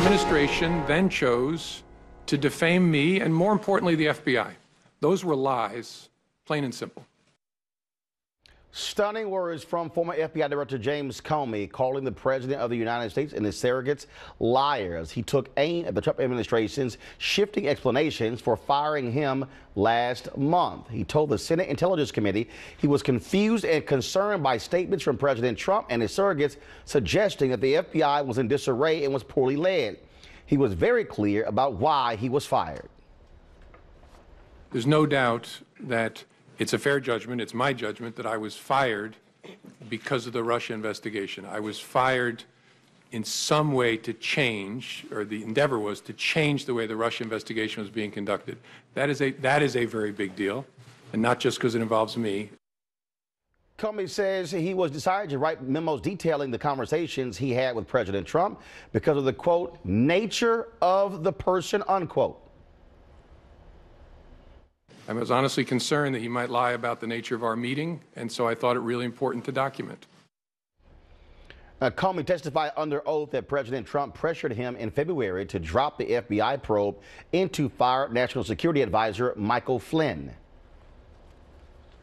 administration then chose to defame me and, more importantly, the FBI. Those were lies, plain and simple. Stunning words from former FBI Director James Comey calling the President of the United States and his surrogates liars. He took aim at the Trump administration's shifting explanations for firing him last month. He told the Senate Intelligence Committee he was confused and concerned by statements from President Trump and his surrogates suggesting that the FBI was in disarray and was poorly led. He was very clear about why he was fired. There's no doubt that it's a fair judgment, it's my judgment, that I was fired because of the Russia investigation. I was fired in some way to change, or the endeavor was to change the way the Russia investigation was being conducted. That is a very big deal, and not just because it involves me. Comey says he was decided to write memos detailing the conversations he had with President Trump because of the, quote, nature of the person, unquote. I was honestly concerned that he might lie about the nature of our meeting, and so I thought it really important to document. Comey testified under oath that President Trump pressured him in February to drop the FBI probe into fired National Security Advisor Michael Flynn.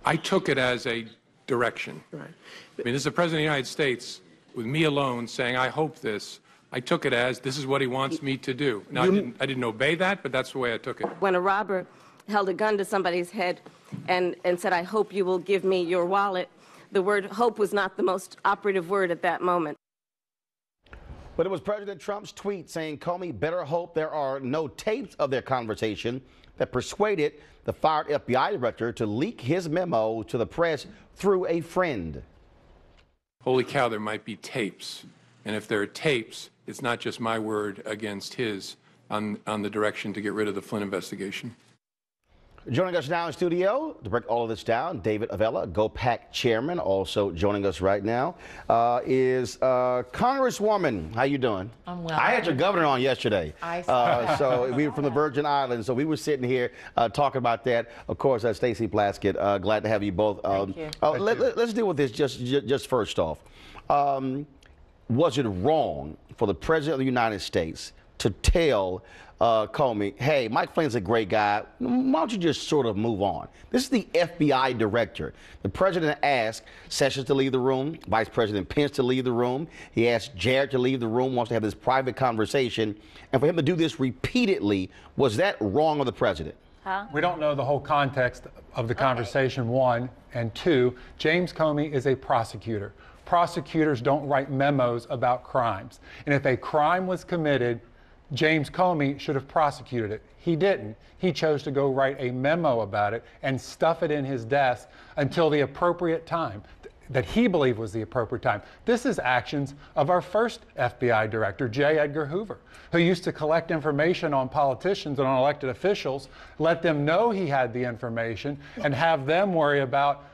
I took it as a direction. Right. I mean, this is the President of the United States, with me alone, saying, I hope this. I took it as, this is what he wants me to do. Now, I didn't obey that, but that's the way I took it. When a robber held a gun to somebody's head and said, I hope you will give me your wallet, the word hope was not the most operative word at that moment. But it was President Trump's tweet saying Comey better hope there are no tapes of their conversation that persuaded the fired FBI director to leak his memo to the press through a friend. Holy cow, there might be tapes. And if there are tapes, it's not just my word against his on the direction to get rid of the Flynn investigation. Joining us now in studio to break all of this down, David Avella, GoPac chairman. Also joining us right now is Congresswoman. How you doing? I'm well. I had your governor on yesterday. So we were from the Virgin Islands, so we were sitting here talking about that. Of course, Stacey Plaskett, glad to have you both. Thank you. Let's deal with this just first off. Was it wrong for the President of the United States to tell Comey, hey, Mike Flynn's a great guy, why don't you just sort of move on? This is the FBI director. The president asked Sessions to leave the room, Vice President Pence to leave the room. He asked Jared to leave the room, wants to have this private conversation. And for him to do this repeatedly, was that wrong of the president? We don't know the whole context of the conversation, one. And two, James Comey is a prosecutor. Prosecutors don't write memos about crimes. And if a crime was committed, James Comey should have prosecuted it. He didn't. He chose to go write a memo about it and stuff it in his desk until the appropriate time that he believed was the appropriate time. This is actions of our first FBI director, J. Edgar Hoover, who used to collect information on politicians and on elected officials, let them know he had the information, and have them worry about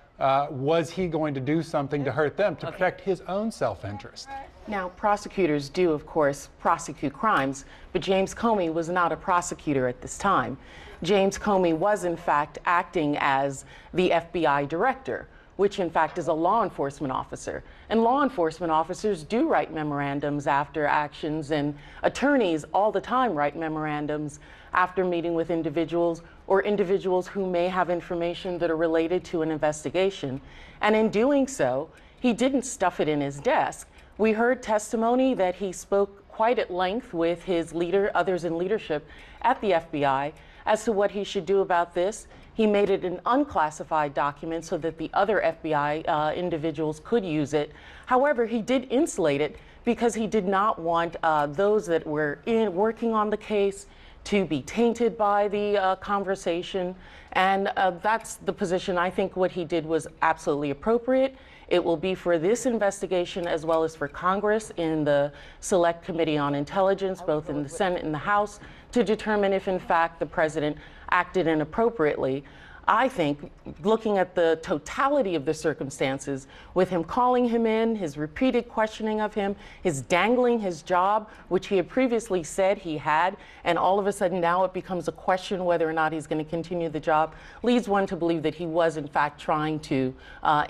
was he going to do something to hurt them to protect his own self-interest. Now, prosecutors do, of course, prosecute crimes, but James Comey was not a prosecutor at this time. James Comey was, in fact, acting as the FBI director, which, in fact, is a law enforcement officer. And law enforcement officers do write memorandums after actions, and attorneys all the time write memorandums after meeting with individuals or individuals who may have information that are related to an investigation. And in doing so, he didn't stuff it in his desk. We heard testimony that he spoke quite at length with his others in leadership at the FBI as to what he should do about this. He made it an unclassified document so that the other FBI individuals could use it. However, he did insulate it because he did not want those that were working on the case to be tainted by the conversation. And that's the position. I think what he did was absolutely appropriate. It will be for this investigation as well as for Congress in the Select Committee on Intelligence, both in the Senate and the House, to determine if, in fact, the president acted inappropriately. I think, looking at the totality of the circumstances, with him calling him in, his repeated questioning of him, his dangling his job, which he had previously said he had, and all of a sudden now it becomes a question whether or not he's going to continue the job, leads one to believe that he was in fact trying to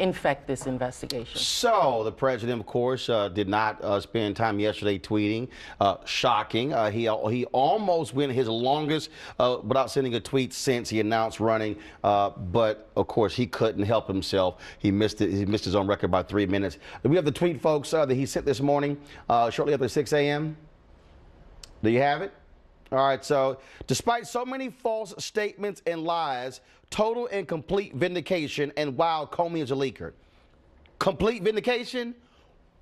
infect this investigation. So the president, of course, did not spend time yesterday tweeting. Shocking. He almost went his longest without sending a tweet since he announced running. But of course, he couldn't help himself. He missed it. He missed his own record by 3 minutes. We have the tweet, folks, that he sent this morning, shortly after 6 a.m. Do you have it? All right. So, despite so many false statements and lies, total and complete vindication. And wow, Comey is a leaker. Complete vindication.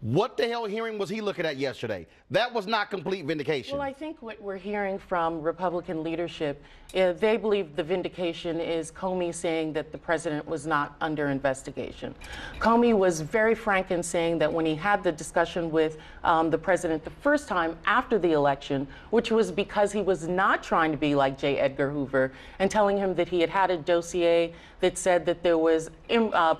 What the hell hearing was he looking at yesterday? That was not complete vindication. Well, I think what we're hearing from Republican leadership, they believe the vindication is Comey saying that the president was not under investigation. Comey was very frank in saying that when he had the discussion with the president the first time after the election, which was because he was not trying to be like J. Edgar Hoover, and telling him that he had had a dossier that said that there was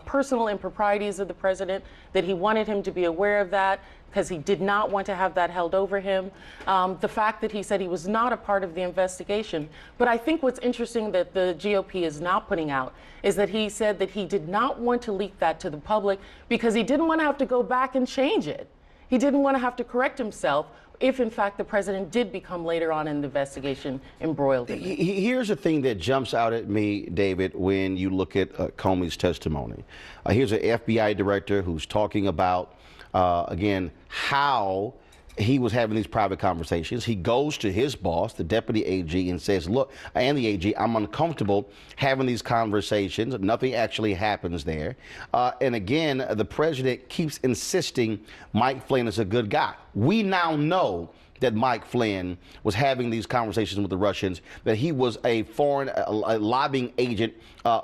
personal improprieties of the president, that he wanted him to be aware of that, because he did not want to have that held over him. The fact that he said he was not a part of the investigation. But I think what's interesting that the GOP is now putting out is that he said that he did not want to leak that to the public because he didn't want to have to go back and change it. He didn't want to have to correct himself if, in fact, the president did become later on in the investigation embroiled in it. Here's the thing that jumps out at me, David, when you look at Comey's testimony. Here's an FBI director who's talking about again, how he was having these private conversations. He goes to his boss, the deputy AG, and says, look, and the AG, I'm uncomfortable having these conversations. Nothing actually happens there. And again, the president keeps insisting Mike Flynn is a good guy. We now know that Mike Flynn was having these conversations with the Russians, that he was a foreign lobbying agent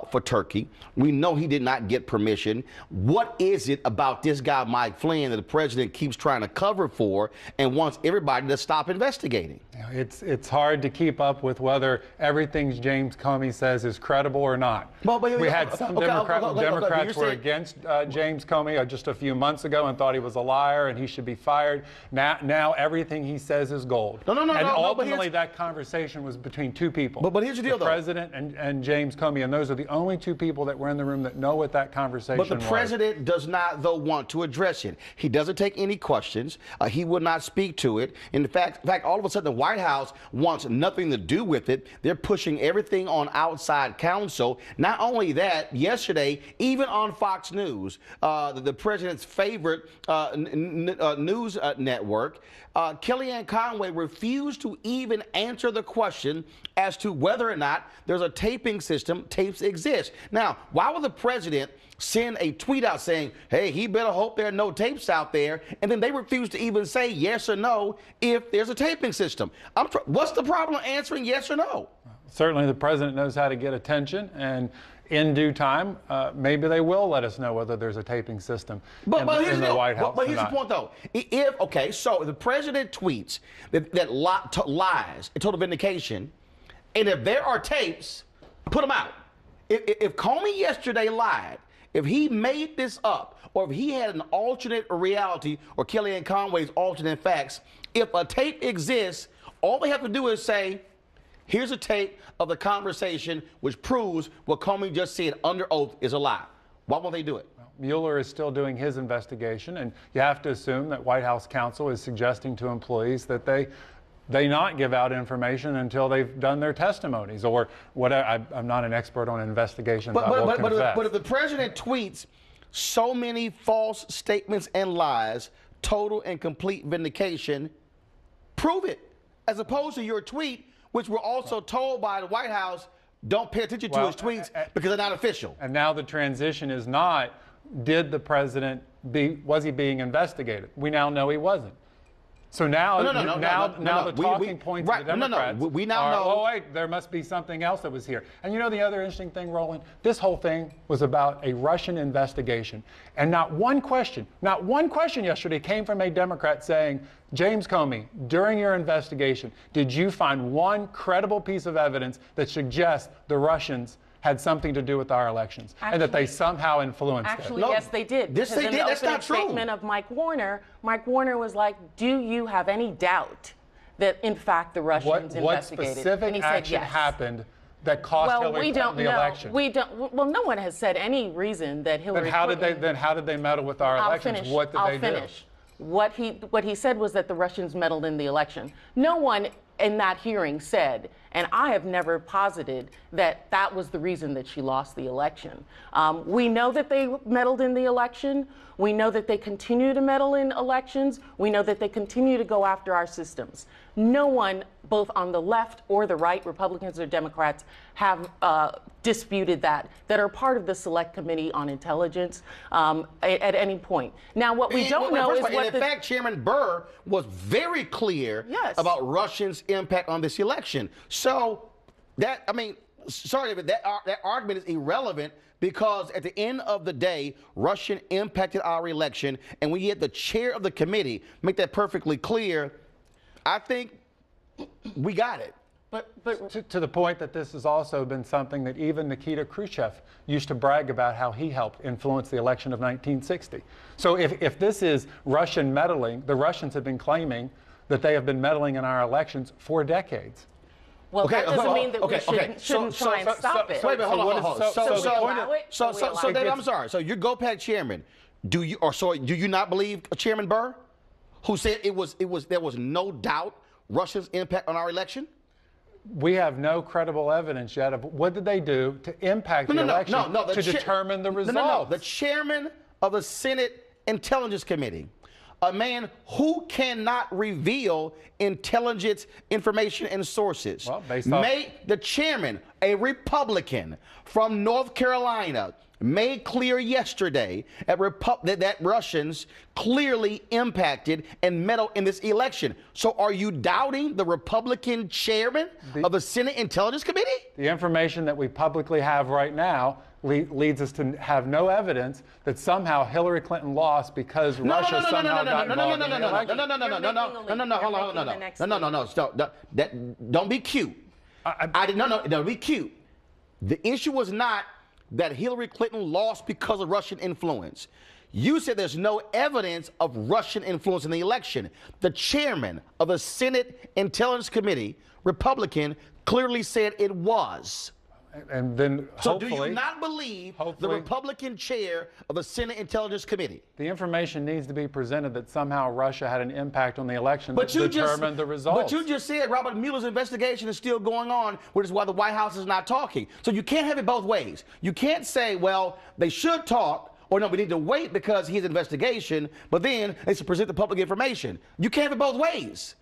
for Turkey. We know he did not get permission. What is it about this guy, Mike Flynn, that the president keeps trying to cover for and wants everybody to stop investigating? It's hard to keep up with whether everything James Comey says is credible or not. We had some Democrats were against James Comey just a few months ago and thought he was a liar and he should be fired. Now everything he says is gold. And ultimately that conversation was between two people. But here's the deal, the president and James Comey, and those are the only two people that were in the room that know what that conversation was. But the president does not, though, want to address it. He doesn't take any questions. He would not speak to it. In fact, all of a sudden, the White House wants nothing to do with it. They're pushing everything on outside counsel. Not only that, yesterday, even on Fox News, the president's favorite news network, Kellyanne Conway refused to even answer the question as to whether or not there's a taping system, tapes exist. Now, why would the president send a tweet out saying, hey, he better hope there are no tapes out there, and then they refuse to even say yes or no if there's a taping system? What's the problem answering yes or no? Certainly the president knows how to get attention, and in due time, maybe they will let us know whether there's a taping system in the White House. But here's the point, though. So the president tweets that lies, total vindication, and if there are tapes, put them out. If Comey yesterday lied, if he made this up, or if he had an alternate reality, or Kellyanne Conway's alternate facts, if a tape exists, all they have to do is say, here's a tape of the conversation which proves what Comey just said under oath is a lie. Why won't they do it? Mueller is still doing his investigation, and you have to assume that White House counsel is suggesting to employees that they not give out information until they've done their testimonies or whatever. I'm not an expert on investigations. But if the president tweets so many false statements and lies, total and complete vindication, prove it. As opposed to your tweet, which we're also told by the White House, don't pay attention to his tweets because they're not official. And now the transition is not, did the president was he being investigated? We now know he wasn't. So now the talking points of the Democrats we now know. Oh, wait, there must be something else that was here. And you know the other interesting thing, Roland? This whole thing was about a Russian investigation. And not one question yesterday came from a Democrat saying, James Comey, during your investigation, did you find one credible piece of evidence that suggests the Russians had something to do with our elections and that they somehow influenced it. Actually, yes, they did. This they because in did. the That's opening not true. statement of Mike Warner was like, "Do you have any doubt that in fact the Russians What investigated?" specific and he said action yes. happened that cost Hillary Clinton the election? We don't. Well, no one has said any reason that Hillary. Then how did they meddle with our elections? What did they do? What he said was that the Russians meddled in the election. No one in that hearing said, and I have never posited that that was the reason that she lost the election. We know that they meddled in the election. We know that they continue to meddle in elections. We know that they continue to go after our systems. No one, both on the left or the right, Republicans or Democrats, have disputed that are part of the Select Committee on Intelligence at any point. Now, what we don't know is what in fact, Chairman Burr was very clear about Russians' impact on this election. So that, I mean, sorry, but that argument is irrelevant because at the end of the day, Russian impacted our election, and when you had the chair of the committee make that perfectly clear, I think we got it. But to the point that this has also been something that even Nikita Khrushchev used to brag about how he helped influence the election of 1960. So if this is Russian meddling, the Russians have been claiming that they have been meddling in our elections for decades. Well, that doesn't mean that we shouldn't try and stop it. Wait a minute, hold on. So David, I'm it? sorry. So your GOPAC chairman, do you not believe Chairman Burr, who said there was no doubt Russia's impact on our election? We have no credible evidence yet of what did they do to impact the election to determine the results. No. The chairman of the Senate Intelligence Committee, a man who cannot reveal intelligence information and sources, the chairman, a Republican from North Carolina, made clear yesterday that Russians clearly impacted and meddled in this election. So are you doubting the Republican chairman of the Senate Intelligence Committee? The information that we publicly have right now leads us to have no evidence that somehow Hillary Clinton lost because Russia somehow got involved in the election. Don't be cute. Don't be cute. The issue was not that Hillary Clinton lost because of Russian influence. You said there's no evidence of Russian influence in the election. The chairman of the Senate Intelligence Committee, Republican, clearly said it was. And then so do you not believe the Republican chair of the Senate Intelligence Committee? The information needs to be presented that somehow Russia had an impact on the election that determined the results. But you just said Robert Mueller's investigation is still going on, which is why the White House is not talking. So you can't have it both ways. You can't say, well, they should talk, or no, we need to wait because he's investigation, but then they should present the public information. You can't have it both ways.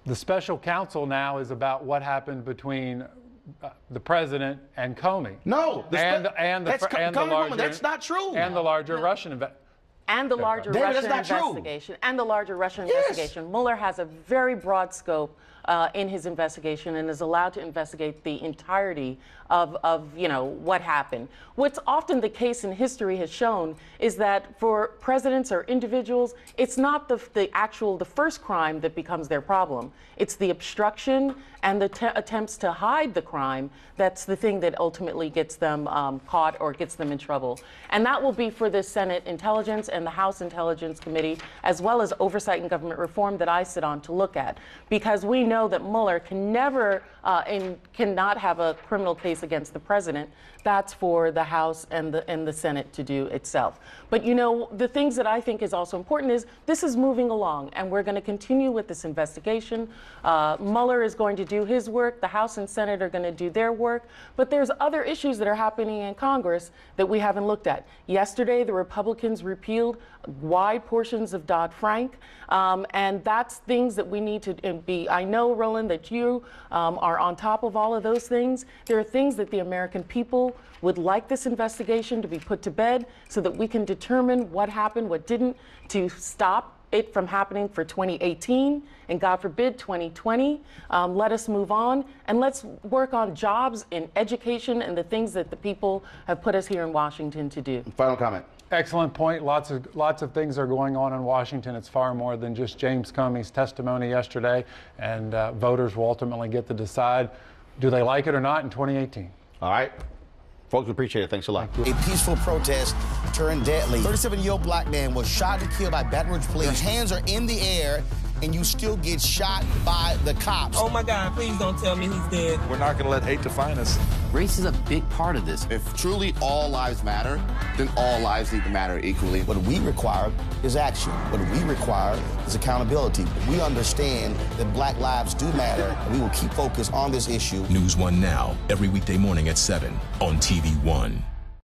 The special counsel now is about what happened between the president and Comey. No, that's not true. And the larger Russian investigation. And the larger Russian investigation. And the larger Russian investigation. Mueller has a very broad scope in his investigation and is allowed to investigate the entirety of what happened. What's often the case in history has shown is that for presidents or individuals, it's not the first crime that becomes their problem. It's the obstruction and the attempts to hide the crime that's the thing that ultimately gets them caught or gets them in trouble. And that will be for the Senate Intelligence and the House Intelligence Committee, as well as Oversight and Government Reform that I sit on to look at. Because we know that Mueller can never and cannot have a criminal case against the president. That's for the House and the Senate to do itself. But the things that I think is also important is this is moving along, and we're going to continue with this investigation. Mueller is going to do his work. The House and Senate are going to do their work. But there's other issues that are happening in Congress that we haven't looked at. Yesterday, the Republicans repealed wide portions of Dodd-Frank, and that's things that we need to be. I know, Roland, that you are on top of all of those things. There are things that the American people would like this investigation to be put to bed so that we can determine what happened, what didn't, to stop it from happening for 2018 and, God forbid, 2020. Let us move on and let's work on jobs and education and the things that the people have put us here in Washington to do. Final comment. Excellent point. Lots of things are going on in Washington. It's far more than just James Comey's testimony yesterday, and voters will ultimately get to decide, do they like it or not in 2018? All right? Folks, we appreciate it. Thanks a lot. A peaceful protest turned deadly. 37-year-old black man was shot and killed by Baton Rouge police. His hands are in the air, and you still get shot by the cops. Oh my God, please don't tell me he's dead. We're not going to let hate define us. Race is a big part of this. If truly all lives matter, then all lives need to matter equally. What we require is action. What we require is accountability. We understand that black lives do matter, and we will keep focused on this issue. NewsOne Now, every weekday morning at 7 on TV1.